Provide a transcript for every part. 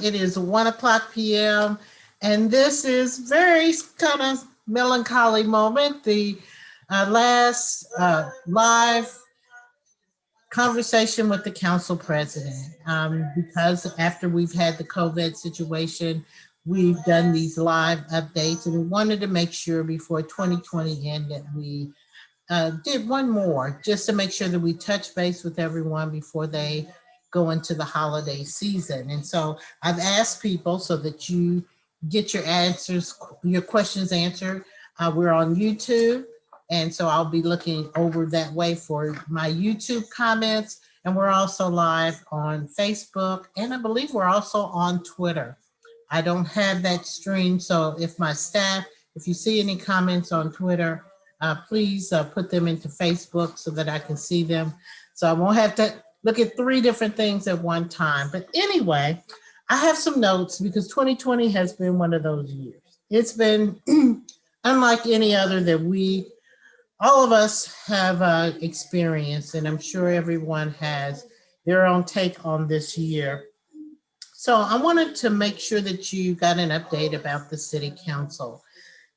It is 1 o'clock p.m. and this is very kind of melancholy moment. The last live conversation with the council president, because after we've had the COVID situation, we've done these live updates, and we wanted to make sure before 2020 ended we did one more just to make sure that we touch base with everyone before they go into the holiday season. And so I've asked people so that you get your answers, your questions answered. We're on YouTube. And so I'll be looking over that way for my YouTube comments. And we're also live on Facebook. And I believe we're also on Twitter. I don't have that stream. So if my staff, if you see any comments on Twitter, please put them into Facebook so that I can see them. So I won't have to look at three different things at one time. But anyway, I have some notes because 2020 has been one of those years. It's been unlike any other that all of us have experienced, and I'm sure everyone has their own take on this year. So I wanted to make sure that you got an update about the city council.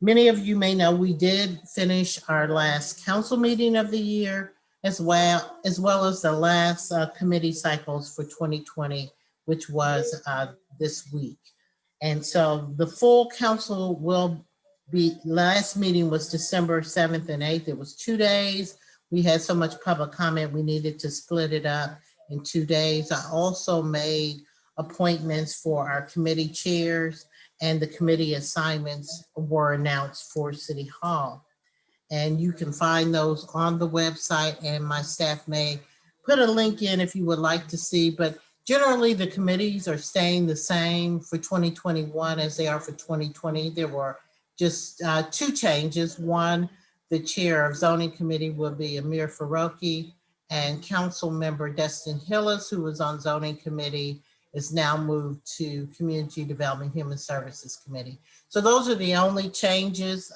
Many of you may know we did finish our last council meeting of the year, as well as the last committee cycles for 2020, which was this week. And so the full council will be, last meeting was December 7th and 8th. It was 2 days. We had so much public comment, we needed to split it up in 2 days. I also made appointments for our committee chairs, and the committee assignments were announced for City Hall. And you can find those on the website, and my staff may put a link in if you would like to see. But generally, the committees are staying the same for 2021 as they are for 2020. There were just two changes. One, the chair of zoning committee will be Amir Faroki, and council member Destin Hillis, who was on zoning committee, is now moved to Community Development Human Services Committee. So those are the only changes.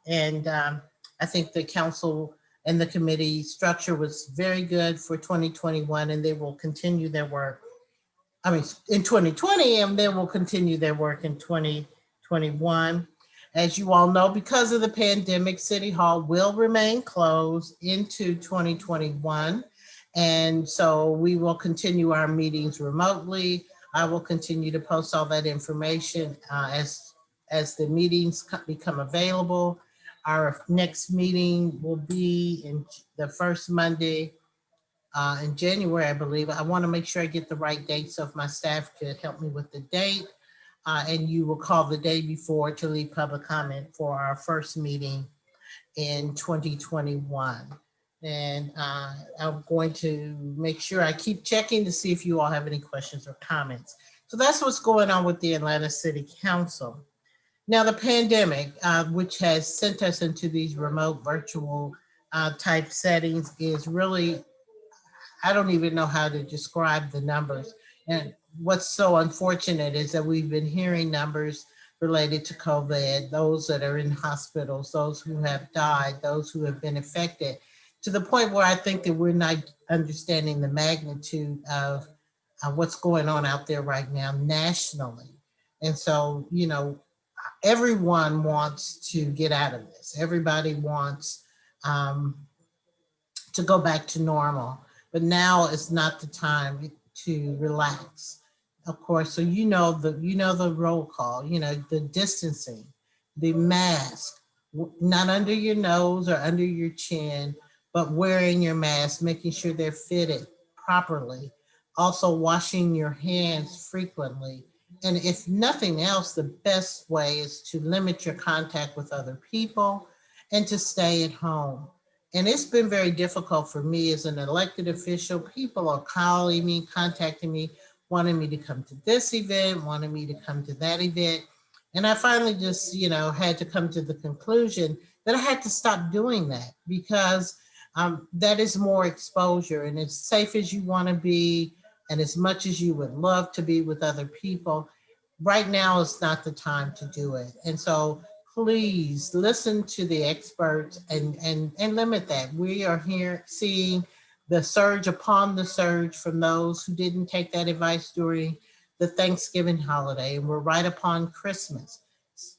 And I think the council and the committee structure was very good for 2021, and they will continue their work. I mean, in 2020, and they will continue their work in 2021. As you all know, because of the pandemic, City Hall will remain closed into 2021. And so we will continue our meetings remotely. I will continue to post all that information as the meetings become available. Our next meeting will be in the first Monday in January, I believe. I want to make sure I get the right date, so if my staff could help me with the date. And you will call the day before to leave public comment for our first meeting in 2021. And I'm going to make sure I keep checking to see if you all have any questions or comments. So that's what's going on with the Atlanta City Council. Now, the pandemic, which has sent us into these remote virtual type settings, is really, I don't even know how to describe the numbers. And what's so unfortunate is that we've been hearing numbers related to COVID, those that are in hospitals, those who have died, those who have been affected, to the point where I think that we're not understanding the magnitude of what's going on out there right now nationally. And so, everyone wants to get out of this. Everybody wants to go back to normal, but now is not the time to relax. Of course, so the roll call, the distancing, the mask, not under your nose or under your chin, but wearing your mask, making sure they're fitted properly. Also washing your hands frequently. And if nothing else, the best way is to limit your contact with other people and to stay at home. And it's been very difficult for me as an elected official. People are calling me, contacting me, wanting me to come to this event, wanting me to come to that event. And I finally just, had to come to the conclusion that I had to stop doing that, because that is more exposure. And as safe as you want to be, and as much as you would love to be with other people, right now is not the time to do it. And so please listen to the experts and limit that. We are here seeing the surge upon the surge from those who didn't take that advice during the Thanksgiving holiday, and we're right upon Christmas.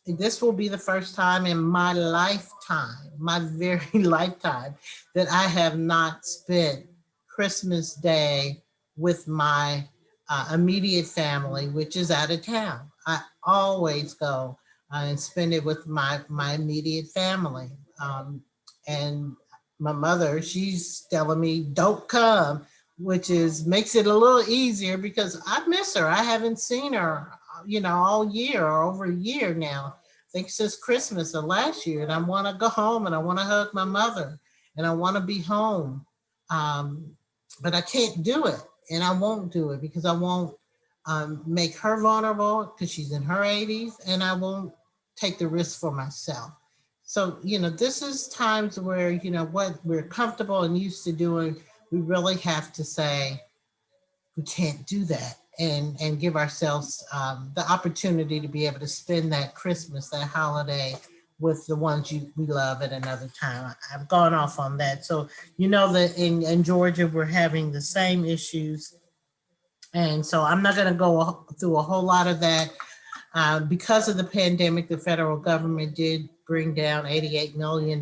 This will be the first time in my lifetime, my very lifetime, that I have not spent Christmas Day with my immediate family, which is out of town. I always go and spend it with my immediate family. And my mother, she's telling me, don't come, which is makes it a little easier because I miss her. I haven't seen her, all year or over a year now. I think since Christmas of last year, and I want to go home and I want to hug my mother and I want to be home. Um, but I can't do it, and I won't do it because I won't make her vulnerable because she's in her 80s, and I won't take the risk for myself. So, this is times where, what we're comfortable and used to doing, we really have to say, we can't do that, and give ourselves the opportunity to be able to spend that Christmas, that holiday with the ones we love at another time. I've gone off on that. So, that in Georgia, we're having the same issues. And so I'm not going to go through a whole lot of that. Because of the pandemic, the federal government did bring down $88 million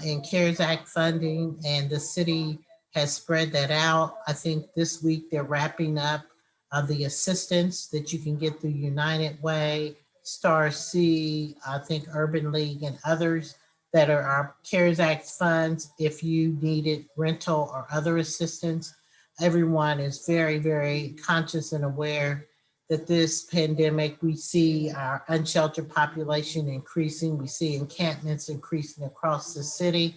in CARES Act funding, and the city has spread that out. I think this week they're wrapping up the assistance that you can get through United Way, Star C, I think Urban League, and others that are our CARES Act funds. If you needed rental or other assistance, everyone is very, very conscious and aware that this pandemic, we see our unsheltered population increasing. We see encampments increasing across the city.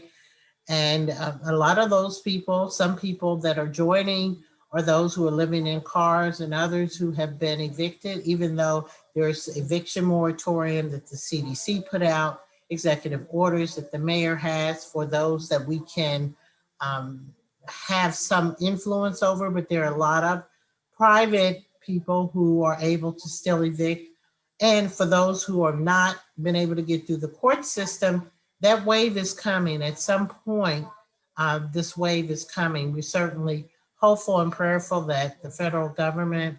And a lot of those people, some people that are joining are those who are living in cars and others who have been evicted, even though there's eviction moratorium that the CDC put out, executive orders that the mayor has for those that we can um, have some influence over, but there are a lot of private people who are able to still evict. And for those who are not been able to get through the court system, that wave is coming at some point. This wave is coming. We're certainly hopeful and prayerful that the federal government,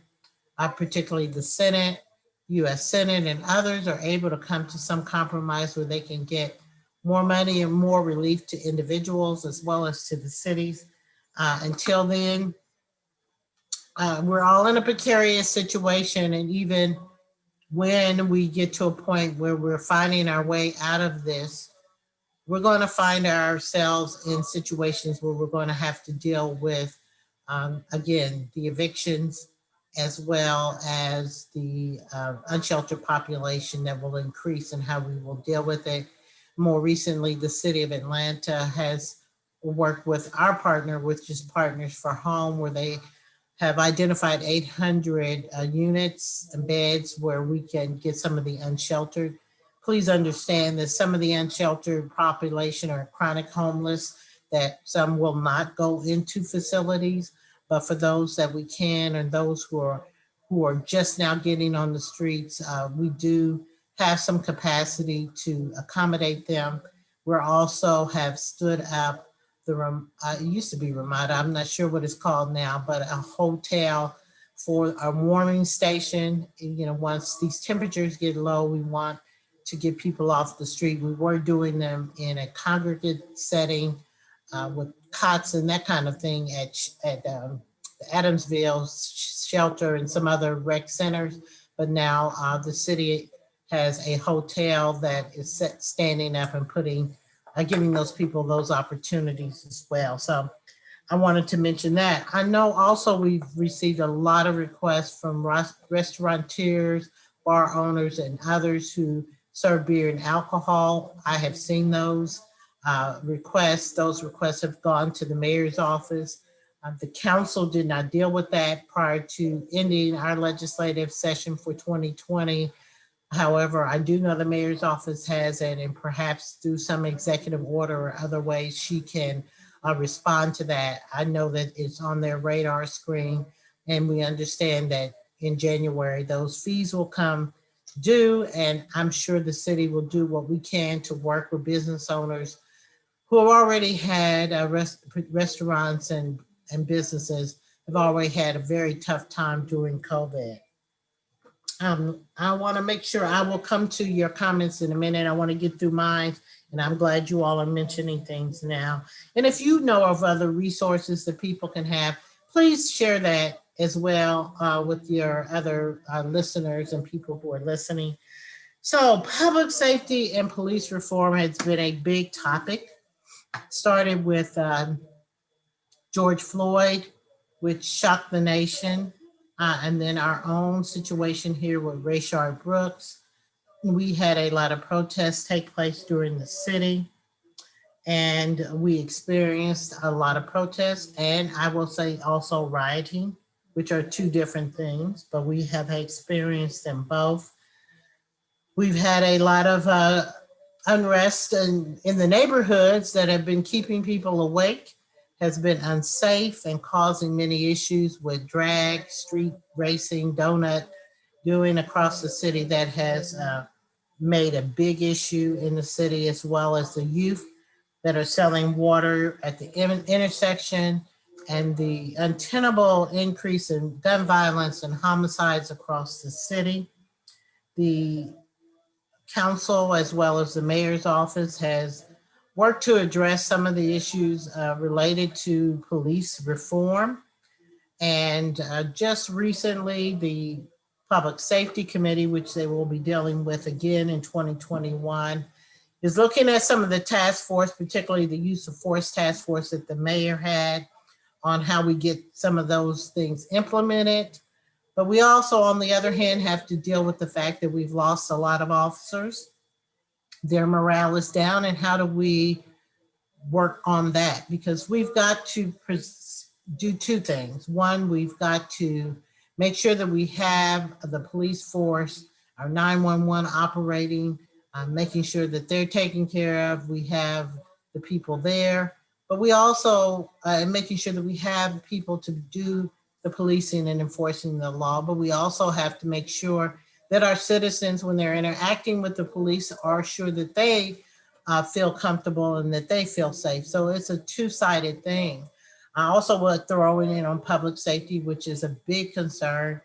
particularly the Senate, US Senate, and others are able to come to some compromise where they can get more money and more relief to individuals as well as to the cities. Until then, we're all in a precarious situation, and even when we get to a point where we're finding our way out of this, we're going to find ourselves in situations where we're going to have to deal with, again, the evictions as well as the unsheltered population that will increase and how we will deal with it. More recently, the city of Atlanta has worked with our partner, which is Partners for Home, where they have identified 800 units and beds where we can get some of the unsheltered. Please understand that some of the unsheltered population are chronic homeless, that some will not go into facilities, but for those that we can and those who are just now getting on the streets, we do have some capacity to accommodate them. We're also have stood up it used to be Ramada, I'm not sure what it's called now, but a hotel for a warming station. Once these temperatures get low, we want to get people off the street. We were doing them in a congregate setting with cots and that kind of thing at the Adamsville shelter and some other rec centers. But now the city has a hotel that is standing up and giving those people those opportunities as well. So I wanted to mention that. I know also we've received a lot of requests from restaurateurs, bar owners, and others who serve beer and alcohol. I have seen those requests. Those requests have gone to the mayor's office. The council did not deal with that prior to ending our legislative session for 2020. However, I do know the mayor's office has it, and perhaps through some executive order or other ways she can respond to that. I know that it's on their radar screen, and we understand that in January those fees will come due, and I'm sure the city will do what we can to work with business owners who have already had restaurants and businesses have already had a very tough time during COVID. I want to make sure I will come to your comments in a minute. I want to get through mine, and I'm glad you all are mentioning things now. And if you know of other resources that people can have, please share that as well with your other listeners and people who are listening. So, public safety and police reform has been a big topic. Started with George Floyd, which shocked the nation, and then our own situation here with Rayshard Brooks. We had a lot of protests take place during the city, and we experienced a lot of protests, and I will say also rioting, which are two different things, but we have experienced them both. We've had a lot of unrest in the neighborhoods that have been keeping people awake, has been unsafe and causing many issues with drag, street racing, donut doing across the city that has made a big issue in the city, as well as the youth that are selling water at the intersection and the untenable increase in gun violence and homicides across the city. The council, as well as the mayor's office, has worked to address some of the issues related to police reform. And just recently, the Public Safety Committee, which they will be dealing with again in 2021, is looking at some of the task force, particularly the use of force task force that the mayor had, on how we get some of those things implemented. But we also, on the other hand, have to deal with the fact that we've lost a lot of officers. Their morale is down, and how do we work on that? Because we've got to do two things. One, we've got to make sure that we have the police force, our 911 operating, making sure that they're taken care of. We have the people there, but we also making sure that we have people to do the policing and enforcing the law. But we also have to make sure that our citizens, when they're interacting with the police, are sure that they feel comfortable and that they feel safe. So it's a two-sided thing. I also would throw in on public safety, which is a big concern,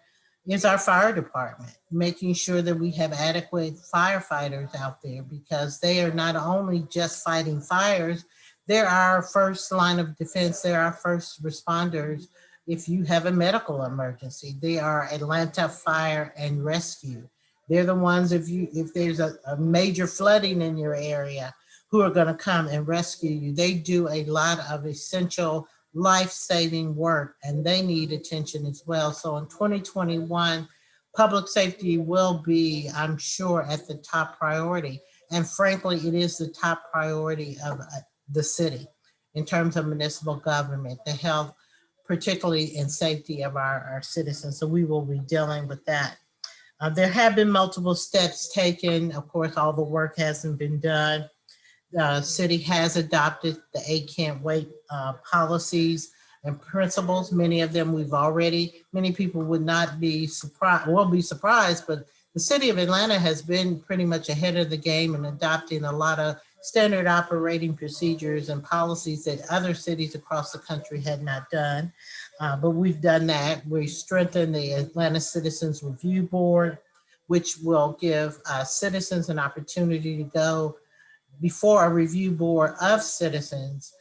is our fire department, making sure that we have adequate firefighters out there, because they are not only just fighting fires, they're our first line of defense, they're our first responders. If you have a medical emergency, they are Atlanta Fire and Rescue. They're the ones, if there's a major flooding in your area, who are going to come and rescue you. They do a lot of essential life-saving work, and they need attention as well. So in 2021, public safety will be, I'm sure, at the top priority. And frankly, it is the top priority of the city in terms of municipal government, the health, particularly in safety of our citizens. So we will be dealing with that. There have been multiple steps taken. Of course, all the work hasn't been done. The city has adopted the A Can't Wait policies and principles. Many of them many people would not be surprised, will be surprised, but the city of Atlanta has been pretty much ahead of the game in adopting a lot of standard operating procedures and policies that other cities across the country had not done. But we've done that. We strengthened the Atlanta Citizens Review Board, which will give citizens an opportunity to go before a review board of citizens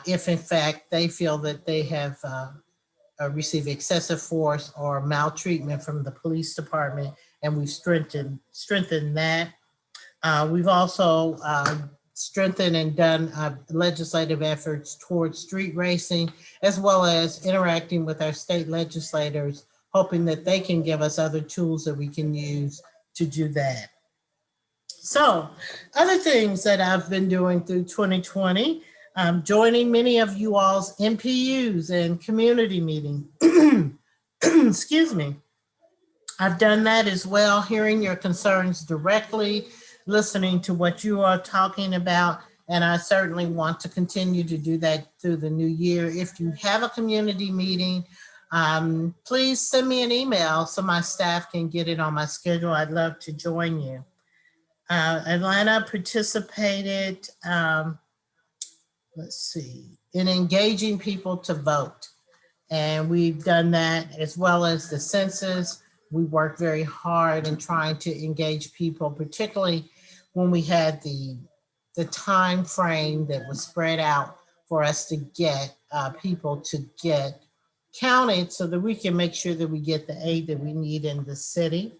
if in fact they feel that they have received excessive force or maltreatment from the police department, and we've strengthened that. We've also strengthened and done legislative efforts towards street racing, as well as interacting with our state legislators, hoping that they can give us other tools that we can use to do that. So, other things that I've been doing through 2020, joining many of you all's MPUs and community meetings. Excuse me. I've done that as well, hearing your concerns directly, listening to what you are talking about, and I certainly want to continue to do that through the new year. If you have a community meeting, please send me an email so my staff can get it on my schedule. I'd love to join you. Atlanta participated, in engaging people to vote. And we've done that as well as the census. We worked very hard in trying to engage people, particularly when we had the time frame that was spread out for us to get people to get counted so that we can make sure that we get the aid that we need in the city.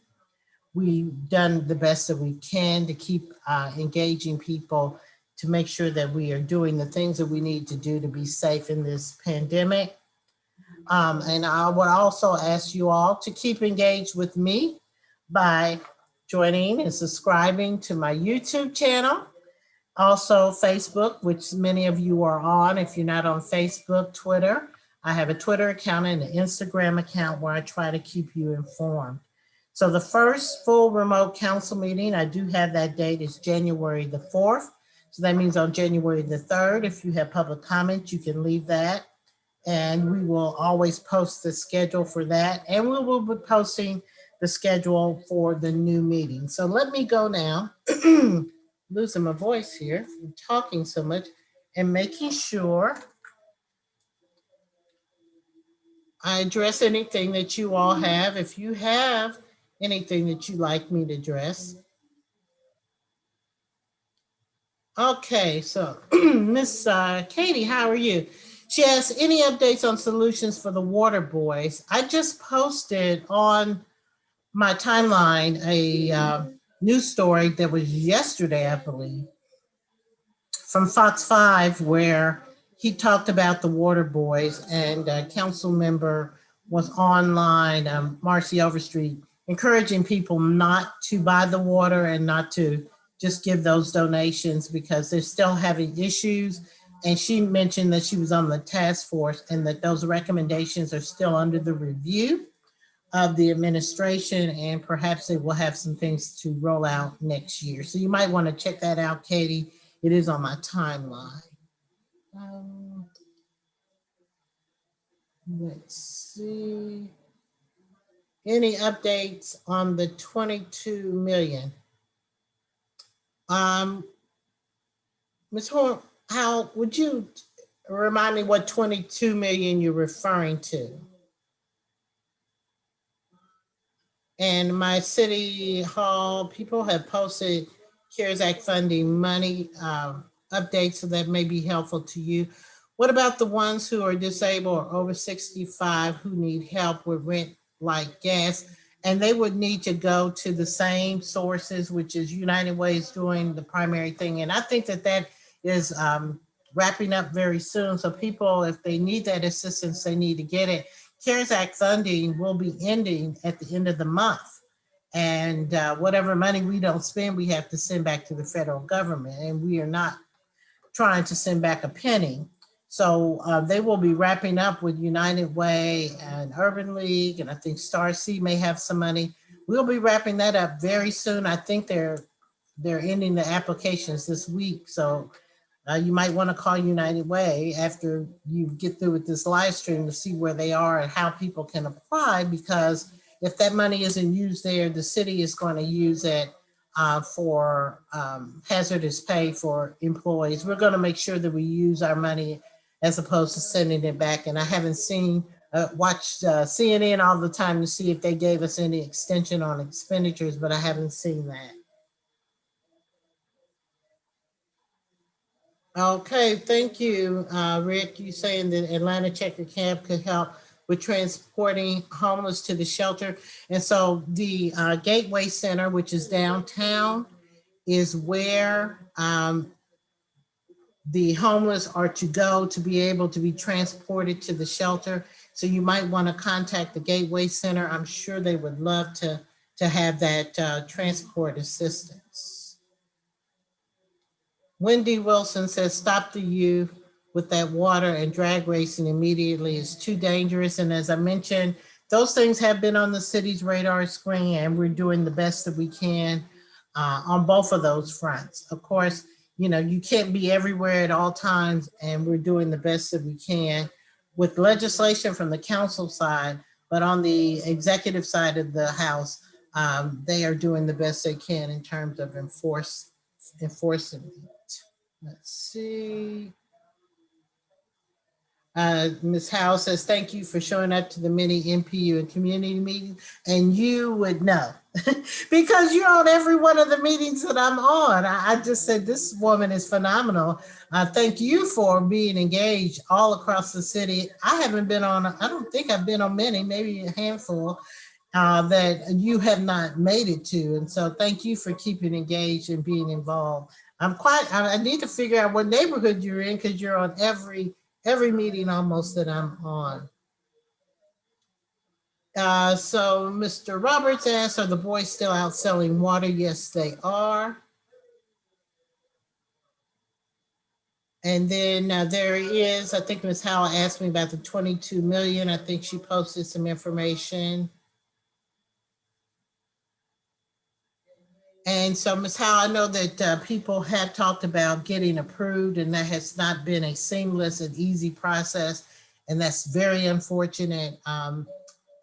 We've done the best that we can to keep engaging people to make sure that we are doing the things that we need to do to be safe in this pandemic. And I would also ask you all to keep engaged with me by joining and subscribing to my YouTube channel. Also, Facebook, which many of you are on. If you're not on Facebook, Twitter, I have a Twitter account and an Instagram account where I try to keep you informed. So the first full remote council meeting, I do have that date, is January the 4th. So that means on January the 3rd, if you have public comments, you can leave that. And we will always post the schedule for that. And we will be posting the schedule for the new meeting. So let me go now, losing my voice here, from talking so much, and making sure I address anything that you all have. If you have anything that you'd like me to address. Okay, so Miss Katie, how are you? She asks, any updates on solutions for the water boys? I just posted on my timeline a news story that was yesterday, I believe, from Fox 5, where he talked about the water boys, and a council member was online, Marcy Overstreet, encouraging people not to buy the water and not to just give those donations because they're still having issues. And she mentioned that she was on the task force and that those recommendations are still under the review of the administration, and perhaps they will have some things to roll out next year. So you might want to check that out, Katie. It is on my timeline. Um, let's see. Any updates on the 22 million? Um, Ms. Horn, how would you remind me what 22 million you're referring to? And my city hall people have posted CARES Act funding money updates, so that may be helpful to you. What about the ones who are disabled or over 65 who need help with rent like gas? And they would need to go to the same sources, which is United Way is doing the primary thing. And I think that that is wrapping up very soon. So people, if they need that assistance, they need to get it. CARES Act funding will be ending at the end of the month. And whatever money we don't spend, we have to send back to the federal government. And we are not trying to send back a penny. So they will be wrapping up with United Way and Urban League, and I think Star Sea may have some money. We'll be wrapping that up very soon. I think they're ending the applications this week. So you might want to call United Way after you get through with this live stream to see where they are and how people can apply, because if that money isn't used there, the city is going to use it for hazardous pay for employees. We're going to make sure that we use our money as opposed to sending it back. And I haven't watched CNN all the time to see if they gave us any extension on expenditures, but I haven't seen that. Okay, thank you, Rick. You saying that Atlanta Checker Camp could help with transporting homeless to the shelter. And so the Gateway Center, which is downtown, is where the homeless are to go to be able to be transported to the shelter. So you might want to contact the Gateway Center. I'm sure they would love to have that transport assistance. Wendy Wilson says, stop the youth with that water and drag racing immediately. It's too dangerous. And as I mentioned, those things have been on the city's radar screen, and we're doing the best that we can on both of those fronts. Of course, you can't be everywhere at all times, and we're doing the best that we can with legislation from the council side, but on the executive side of the house, they are doing the best they can in terms of enforcing. Let's see. Ms. Howe says, thank you for showing up to the many NPU and community meetings. And you would know because you're on every one of the meetings that I'm on. I just said, this woman is phenomenal. Thank you for being engaged all across the city. I haven't been on, I don't think I've been on many, maybe a handful that you have not made it to. And so thank you for keeping engaged and being involved. I need to figure out what neighborhood you're in because you're on every meeting almost that I'm on. So Mr. Roberts asks, are the boys still out selling water? Yes, they are. And then there is, I think Ms. Howell asked me about the 22 million. I think she posted some information. And so, Ms. Howe, I know that people have talked about getting approved, and that has not been a seamless and easy process, and that's very unfortunate. I'm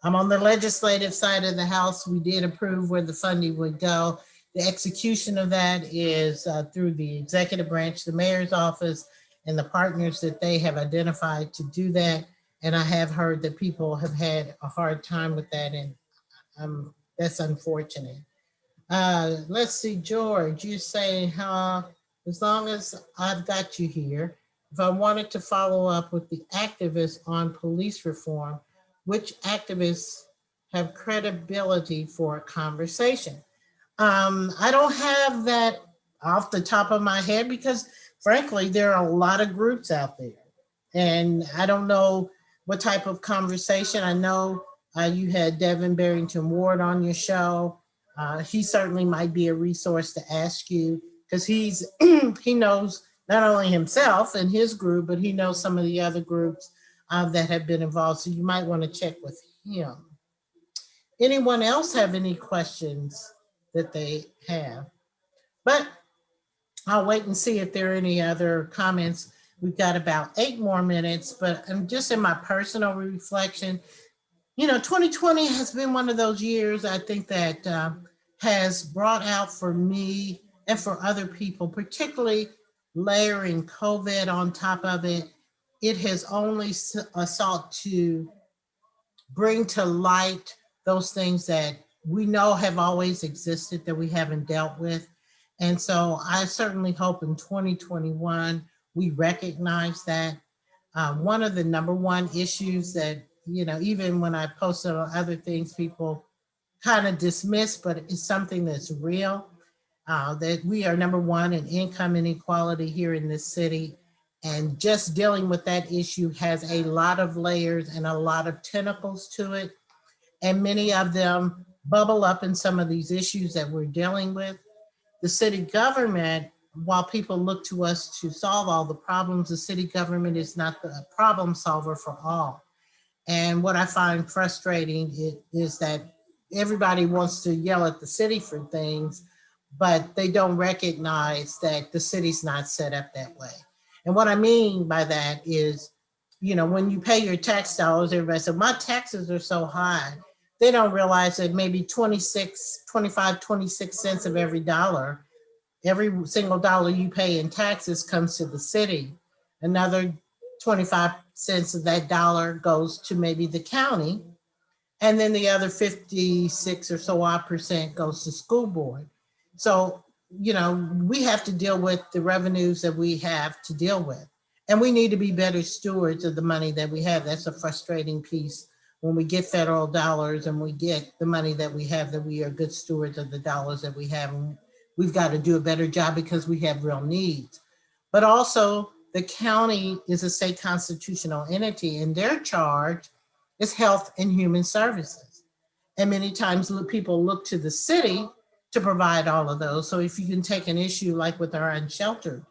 on the legislative side of the House. We did approve where the funding would go. The execution of that is through the executive branch, the mayor's office, and the partners that they have identified to do that. And I have heard that people have had a hard time with that, and that's unfortunate. Let's see, George, you say, as long as I've got you here, if I wanted to follow up with the activists on police reform, which activists have credibility for a conversation? I don't have that off the top of my head because, frankly, there are a lot of groups out there. And I don't know what type of conversation. I know you had Devin Barrington Ward on your show. He certainly might be a resource to ask you because he knows not only himself and his group, but he knows some of the other groups that have been involved. So you might want to check with him. Anyone else have any questions that they have? But I'll wait and see if there are any other comments. We've got about 8 more minutes, but I'm just in my personal reflection. 2020 has been one of those years I think that has brought out for me and for other people, particularly layering COVID on top of it. It has only sought to bring to light those things that we know have always existed that we haven't dealt with. And so I certainly hope in 2021 we recognize that. One of the number one issues that, even when I posted on other things, people kind of dismiss, but it's something that's real, that we are number one in income inequality here in this city. And just dealing with that issue has a lot of layers and a lot of tentacles to it. And many of them bubble up in some of these issues that we're dealing with. The city government, while people look to us to solve all the problems, the city government is not the problem solver for all. And what I find frustrating is that everybody wants to yell at the city for things, but they don't recognize that the city's not set up that way. And what I mean by that is, when you pay your tax dollars, everybody says, my taxes are so high. They don't realize that maybe 25, 26 cents of every single dollar you pay in taxes comes to the city. Another 25 cents of that dollar goes to maybe the county. And then the other 56 or so odd percent goes to school board. So, we have to deal with the revenues that we have to deal with. And we need to be better stewards of the money that we have. That's a frustrating piece when we get federal dollars and we get the money that we have, that we are good stewards of the dollars that we have. And we've got to do a better job because we have real needs. But also, the county is a state constitutional entity, and their charge is health and human services. And many times people look to the city to provide all of those. So if you can take an issue like with our unsheltered,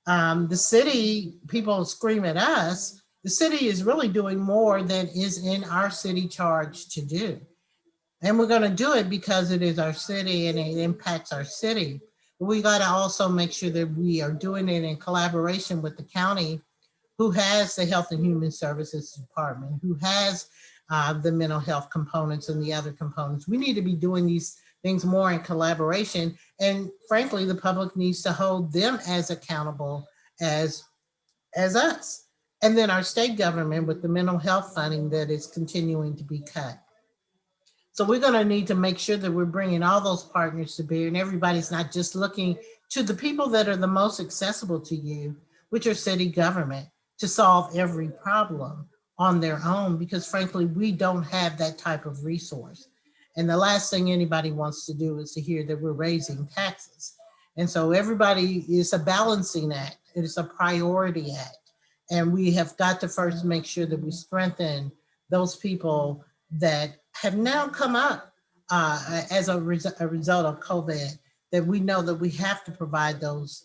the city, people scream at us, the city is really doing more than is in our city charge to do. And we're going to do it because it is our city and it impacts our city. But we got to also make sure that we are doing it in collaboration with the county, who has the Health and Human Services Department, who has the mental health components and the other components. We need to be doing these things more in collaboration. And frankly, the public needs to hold them as accountable as us. And then our state government with the mental health funding that is continuing to be cut. So we're going to need to make sure that we're bringing all those partners to bear, and everybody's not just looking to the people that are the most accessible to you, which are city government, to solve every problem on their own, because frankly, we don't have that type of resource. And the last thing anybody wants to do is to hear that we're raising taxes. And so everybody is a balancing act. It is a priority act. And we have got to first make sure that we strengthen those people that have now come up as a result of COVID, that we know that we have to provide those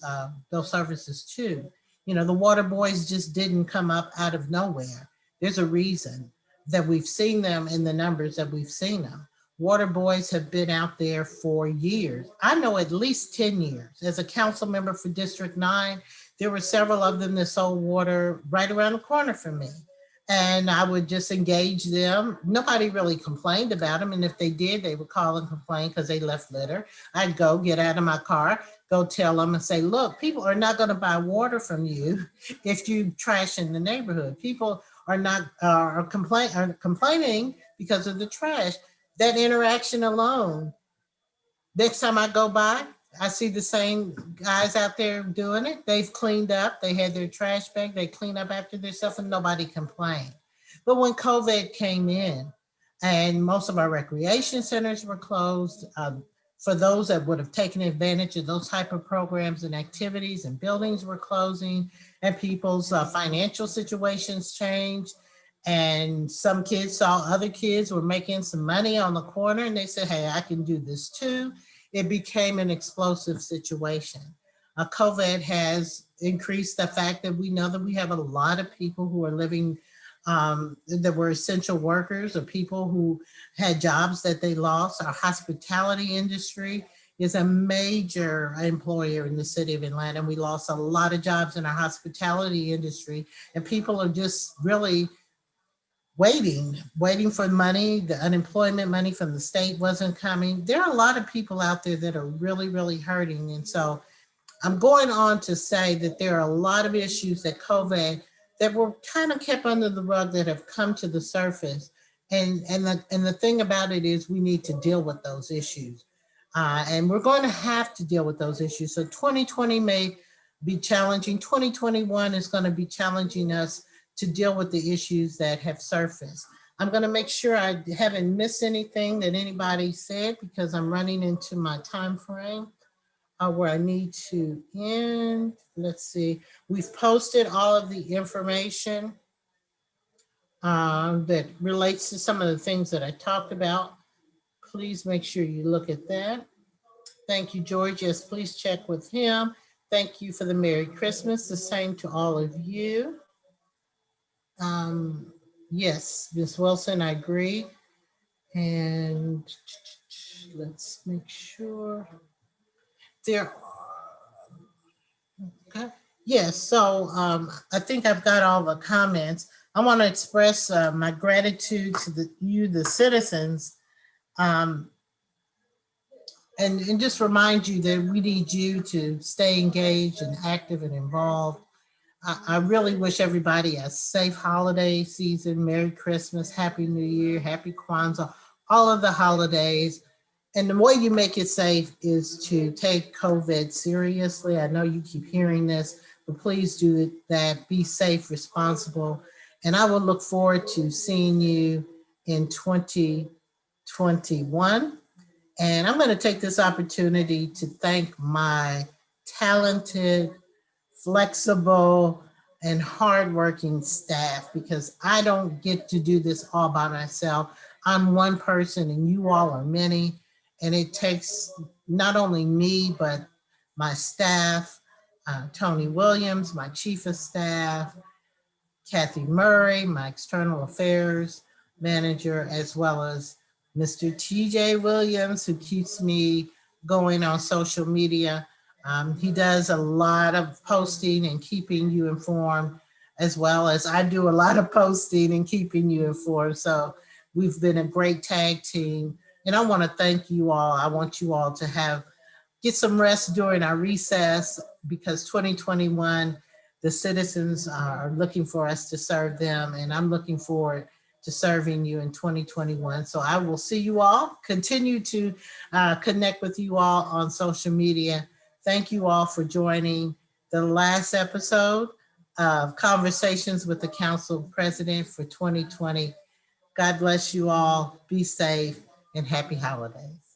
services too. You know, the water boys just didn't come up out of nowhere. There's a reason that we've seen them in the numbers that we've seen them. Water boys have been out there for years. I know at least 10 years. As a council member for District 9, there were several of them that sold water right around the corner from me, and I would just engage them. Nobody really complained about them. And if they did, they would call and complain because they left litter. I'd go get out of my car, go tell them and say, look, people are not going to buy water from you if you trash in the neighborhood. People are not are complaining because of the trash. That interaction alone, next time I go by, I see the same guys out there doing it. They've cleaned up. They had their trash bag. They clean up after themselves and nobody complained. But when COVID came in and most of our recreation centers were closed, for those that would have taken advantage of those type of programs and activities, and buildings were closing, and people's financial situations changed. And some kids saw other kids were making some money on the corner and they said, hey, I can do this too. It became an explosive situation. COVID has increased the fact that we know that we have a lot of people who are living that were essential workers, or people who had jobs that they lost. Our hospitality industry is a major employer in the city of Atlanta. And we lost a lot of jobs in our hospitality industry, and people are just really waiting for money. The unemployment money from the state wasn't coming. There are a lot of people out there that are really, really hurting. And so I'm going on to say that there are a lot of issues that COVID that were kind of kept under the rug that have come to the surface. And the thing about it is we need to deal with those issues. And we're going to have to deal with those issues. So 2020 may be challenging. 2021 is going to be challenging us to deal with the issues that have surfaced. I'm going to make sure I haven't missed anything that anybody said, because I'm running into my time frame where I need to end. Let's see. We've posted all of the information that relates to some of the things that I talked about. Please make sure you look at that. Thank you, George. Yes, please check with him. Thank you for the Merry Christmas. The same to all of you. Um, yes, Ms. Wilson, I agree. And let's make sure there okay. Yes, so I think I've got all the comments. I want to express my gratitude to the citizens, um, and just remind you that we need you to stay engaged and active and involved. I really wish everybody a safe holiday season, Merry Christmas, Happy New Year, Happy Kwanzaa, all of the holidays. And the way you make it safe is to take COVID seriously. I know you keep hearing this, but please do that. Be safe, responsible. And I will look forward to seeing you in 2021. And I'm going to take this opportunity to thank my talented, flexible, and hardworking staff, because I don't get to do this all by myself. I'm one person and you all are many. And it takes not only me, but my staff, Tony Williams, my chief of staff, Kathy Murray, my external affairs manager, as well as Mr. TJ Williams, who keeps me going on social media. He does a lot of posting and keeping you informed, as well as I do a lot of posting and keeping you informed. So we've been a great tag team. And I want to thank you all. I want you all to get some rest during our recess, because 2021 the citizens are looking for us to serve them, and I'm looking forward to serving you in 2021. So I will see you all, continue to connect with you all on social media. Thank you all for joining the last episode of Conversations with the Council President for 2020. God bless you all. Be safe and happy holidays.